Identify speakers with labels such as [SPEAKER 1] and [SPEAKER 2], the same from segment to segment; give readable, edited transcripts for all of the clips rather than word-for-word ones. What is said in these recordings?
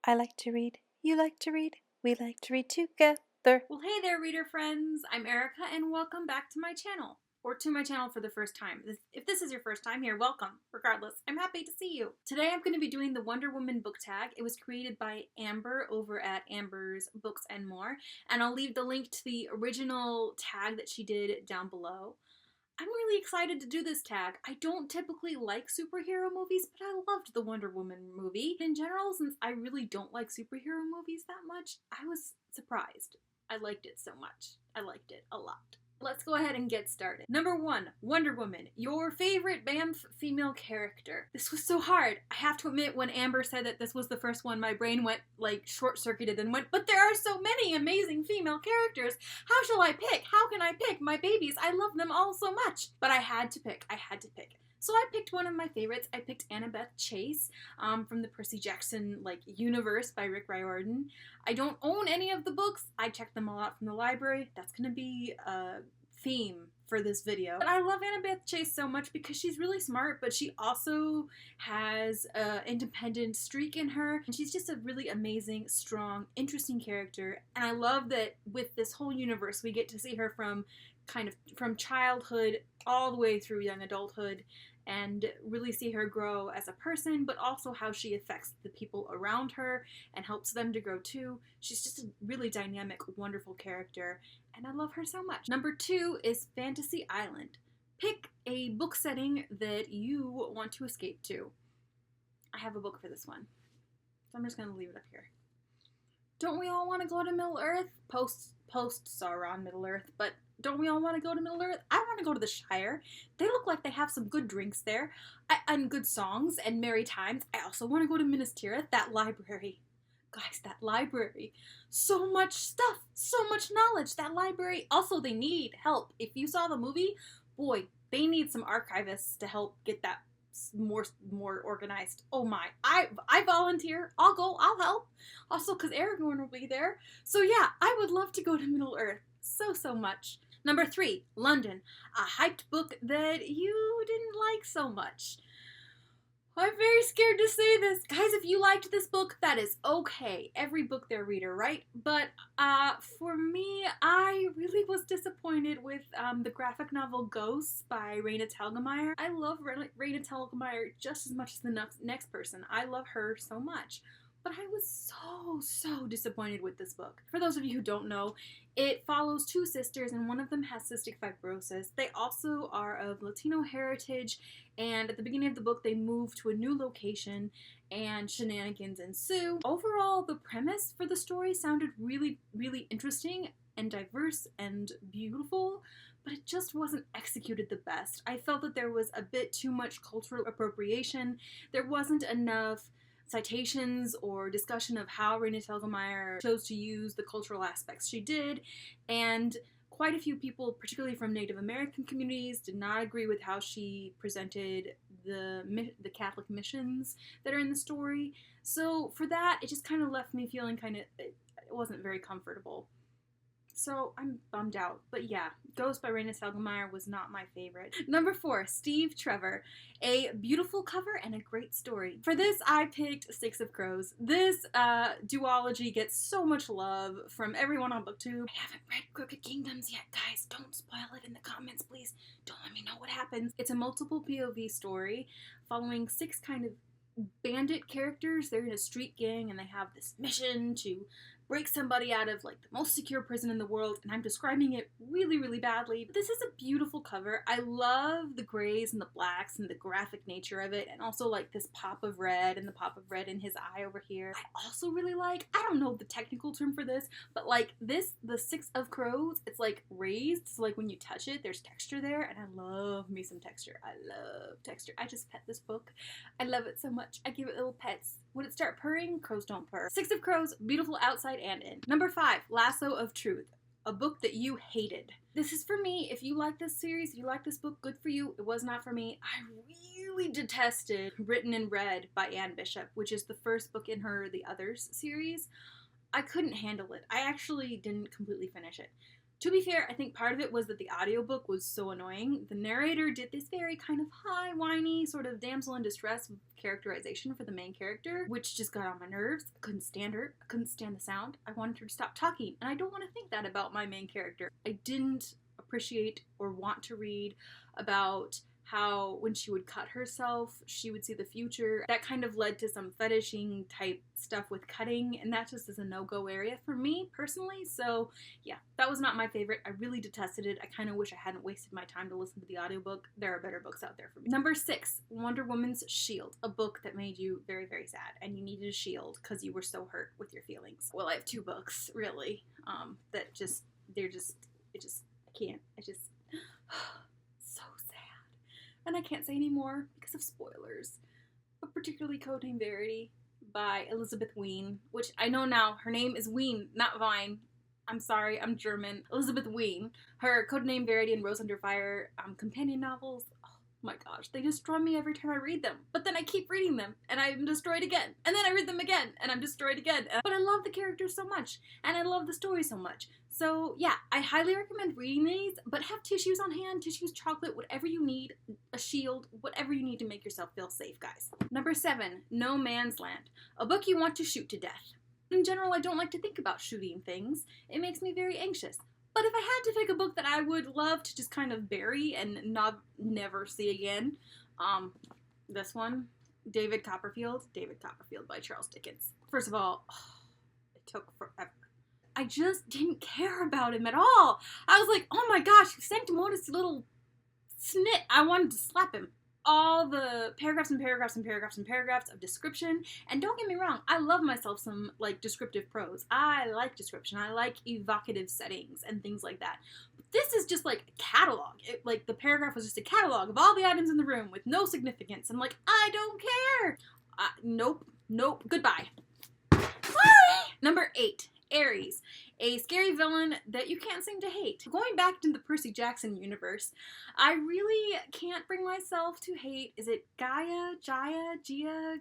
[SPEAKER 1] I like to read, you like to read, we like to read together.
[SPEAKER 2] Well, hey there, reader friends. I'm Erica, and welcome back to my channel. Or to my channel for the first time. If this is your first time here, welcome. Regardless, I'm happy to see you. Today I'm going to be doing the Wonder Woman book tag. It was created by Amber over at Amber's Books and More, and I'll leave the link to the original tag that she did down below. I'm really excited to do this tag. I don't typically like superhero movies, but I loved the Wonder Woman movie. In general, since I really don't like superhero movies that much, I was surprised. I liked it so much. I liked it a lot. Let's go ahead and get started. Number 1, Wonder Woman, your favorite BAMF female character. This was so hard. I have to admit, when Amber said that this was the first one, my brain went like short-circuited and went, but there are so many amazing female characters. How shall I pick? How can I pick? My babies, I love them all so much. But I had to pick. So I picked one of my favorites. I picked Annabeth Chase from the Percy Jackson universe by Rick Riordan. I don't own any of the books. I checked them all out from the library. That's gonna be a theme for this video. But I love Annabeth Chase so much because she's really smart, but she also has an independent streak in her. And she's just a really amazing, strong, interesting character. And I love that with this whole universe, we get to see her from childhood all the way through young adulthood and really see her grow as a person, but also how she affects the people around her and helps them to grow too. She's just a really dynamic, wonderful character, and I love her so much. Number 2 is Fantasy Island. Pick a book setting that you want to escape to. I have a book for this one, so I'm just going to leave it up here. Don't we all want to go to Middle Earth? Post Sauron Middle Earth, but don't we all want to go to Middle Earth? I want to go to the Shire. They look like they have some good drinks there, and good songs, and merry times. I also want to go to Minas Tirith, that library. Guys, that library. So much stuff, so much knowledge, that library. Also, they need help. If you saw the movie, boy, they need some archivists to help get that more organized. Oh my, I volunteer. I'll go, I'll help. Also, because Aragorn will be there. So yeah, I would love to go to Middle Earth so much. Number 3, London, a hyped book that you didn't like so much. I'm very scared to say this. Guys, if you liked this book, that is okay. Every book their reader, right? But for me, I really was disappointed with the graphic novel Ghosts by Raina Telgemeier. I love Raina Telgemeier just as much as the next person. I love her so much. But I was so disappointed with this book. For those of you who don't know, it follows 2 sisters, and one of them has cystic fibrosis. They also are of Latino heritage, and at the beginning of the book, they move to a new location, and shenanigans ensue. Overall, the premise for the story sounded really interesting and diverse and beautiful, but it just wasn't executed the best. I felt that there was a bit too much cultural appropriation. There wasn't enough citations or discussion of how Raina Telgemeier chose to use the cultural aspects she did, and quite a few people, particularly from Native American communities, did not agree with how she presented the Catholic missions that are in the story. So for that, it just kind of left me feeling it wasn't very comfortable. So I'm bummed out. But yeah, Ghost by Raina Telgemeier was not my favorite. Number 4, Steve Trevor. A beautiful cover and a great story. For this, I picked 6 of Crows. This duology gets so much love from everyone on BookTube. I haven't read Crooked Kingdoms yet, guys. Don't spoil it in the comments, please. Don't let me know what happens. It's a multiple POV story following 6 kind of bandit characters. They're in a street gang and they have this mission to break somebody out of the most secure prison in the world, and I'm describing it really badly. But this is a beautiful cover. I love the grays and the blacks and the graphic nature of it, and also this pop of red and the pop of red in his eye over here. I also really I don't know the technical term for this, but the 6 of Crows, it's raised, so when you touch it, there's texture there, and I love me some texture. I love texture. I just pet this book. I love it so much. I give it little pets. Would it start purring? Crows don't purr. 6 of Crows, beautiful outside and in. Number 5, Lasso of Truth, a book that you hated. This is for me. If you like this series, if you like this book, good for you. It was not for me. I really detested Written in Red by Anne Bishop, which is the first book in her The Others series. I couldn't handle it. I actually didn't completely finish it. To be fair, I think part of it was that the audiobook was so annoying. The narrator did this very kind of high, whiny, sort of damsel in distress characterization for the main character, which just got on my nerves. I couldn't stand her. I couldn't stand the sound. I wanted her to stop talking, and I don't want to think that about my main character. I didn't appreciate or want to read about how when she would cut herself, she would see the future. That kind of led to some fetishing type stuff with cutting, and that just is a no-go area for me personally. So yeah, that was not my favorite. I really detested it. I kind of wish I hadn't wasted my time to listen to the audiobook. There are better books out there for me. Number 6, Wonder Woman's Shield, a book that made you very, very sad, and you needed a shield because you were so hurt with your feelings. Well, I have 2 books, really, that I can't. So sad. And I can't say any more because of spoilers. But particularly Codename Verity by Elizabeth Wein, which I know now her name is Wein, not Vine. I'm sorry, I'm German. Elizabeth Wein. Her Codename Verity and Rose Under Fire companion novels. Oh my gosh, they destroy me every time I read them. But then I keep reading them, and I'm destroyed again. And then I read them again, and I'm destroyed again. But I love the characters so much, and I love the story so much. So yeah, I highly recommend reading these, but have tissues on hand, tissues, chocolate, whatever you need, a shield, whatever you need to make yourself feel safe, guys. Number 7, No Man's Land, a book you want to shoot to death. In general, I don't like to think about shooting things. It makes me very anxious. But if I had to pick a book that I would love to just kind of bury and never see again, this one, David Copperfield by Charles Dickens. First of all, it took forever. I just didn't care about him at all. I was like, oh my gosh, sanctimonious little snit. I wanted to slap him. All the paragraphs and paragraphs and paragraphs and paragraphs of description. And don't get me wrong, I love myself some, like, descriptive prose. I like description. I like evocative settings and things like that. But this is just, like, a catalog. Like, the paragraph was just a catalog of all the items in the room with no significance. I'm like, I don't care. Nope. Goodbye. Bye! Number 8. Aries, a scary villain that you can't seem to hate. Going back to the Percy Jackson universe, I really can't bring myself to hate, is it Gaia, Jaya, Gia?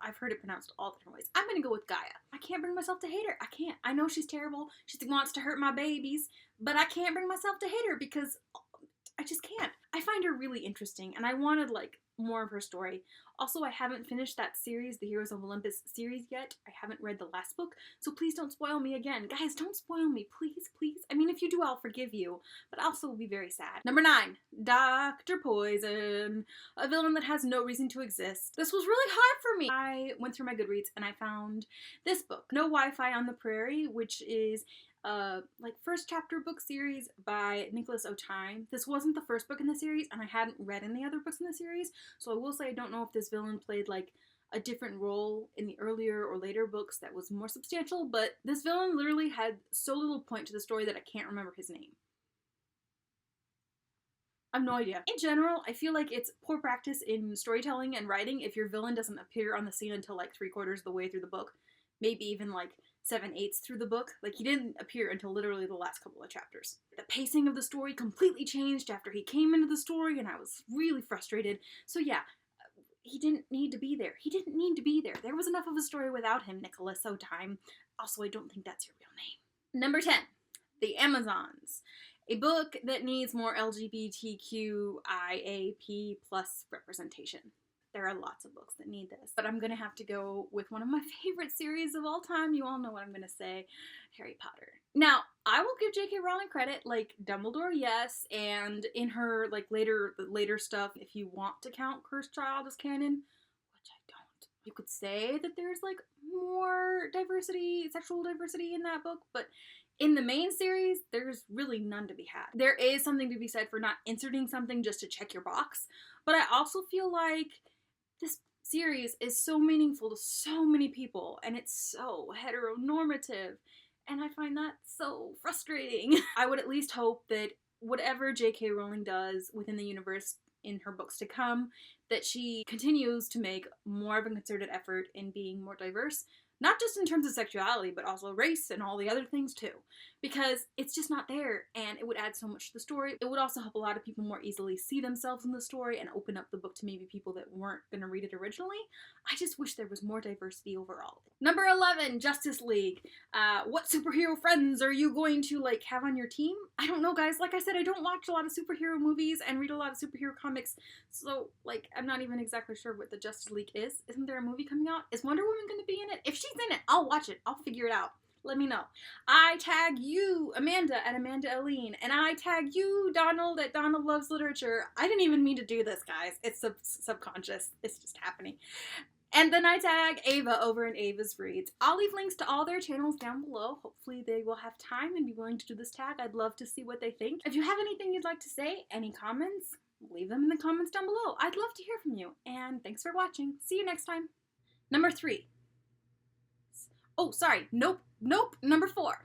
[SPEAKER 2] I've heard it pronounced all different ways. I'm gonna go with Gaia. I can't bring myself to hate her. I can't. I know she's terrible. She wants to hurt my babies, but I can't bring myself to hate her because I just can't. I find her really interesting, and I wanted, like, more of her story. Also, I haven't finished that series, the Heroes of Olympus series yet. I haven't read the last book, so please don't spoil me again. Guys, don't spoil me, please, please. I mean, if you do, I'll forgive you, but also will be very sad. Number 9, Dr. Poison, a villain that has no reason to exist. This was really hard for me. I went through my Goodreads and I found this book, No Wi-Fi on the Prairie, which is like first chapter book series by Nicholas O'Time. This wasn't the first book in the series, and I hadn't read any other books in the series, so I will say I don't know if this villain played like a different role in the earlier or later books that was more substantial, but this villain literally had so little point to the story that I can't remember his name. I have no idea. In general, I feel like it's poor practice in storytelling and writing if your villain doesn't appear on the scene until like 3/4 of the way through the book. Maybe even like 7/8 through the book. Like, he didn't appear until literally the last couple of chapters. The pacing of the story completely changed after he came into the story, and I was really frustrated. So yeah, he didn't need to be there. He didn't need to be there. There was enough of a story without him, Nicholas O'Time. Also, I don't think that's your real name. Number 10, The Amazons. A book that needs more LGBTQIAP+ representation. There are lots of books that need this, but I'm gonna have to go with one of my favorite series of all time. You all know what I'm gonna say, Harry Potter. Now, I will give J.K. Rowling credit, like Dumbledore, yes, and in her like later stuff, if you want to count Cursed Child as canon, which I don't, you could say that there's like more diversity, sexual diversity in that book, but in the main series, there's really none to be had. There is something to be said for not inserting something just to check your box, but I also feel like this series is so meaningful to so many people, and it's so heteronormative, and I find that so frustrating. I would at least hope that whatever J.K. Rowling does within the universe in her books to come, that she continues to make more of a concerted effort in being more diverse, not just in terms of sexuality, but also race and all the other things too. Because it's just not there, and it would add so much to the story. It would also help a lot of people more easily see themselves in the story and open up the book to maybe people that weren't going to read it originally. I just wish there was more diversity overall. Number 11, Justice League. What superhero friends are you going to like have on your team? I don't know, guys. Like I said, I don't watch a lot of superhero movies and read a lot of superhero comics, so like I'm not even exactly sure what the Justice League is. Isn't there a movie coming out? Is Wonder Woman going to be in it? If she's in it, I'll watch it. I'll figure it out. Let me know. I tag you, Amanda, at Amanda Aline, and I tag you, Donald, at Donald Loves Literature. I didn't even mean to do this, guys. It's subconscious. It's just happening. And then I tag Ava over in Ava's Reads. I'll leave links to all their channels down below. Hopefully they will have time and be willing to do this tag. I'd love to see what they think. If you have anything you'd like to say, any comments, leave them in the comments down below. I'd love to hear from you. And thanks for watching. See you next time. Number 3. Oh, sorry. Nope. Number 4.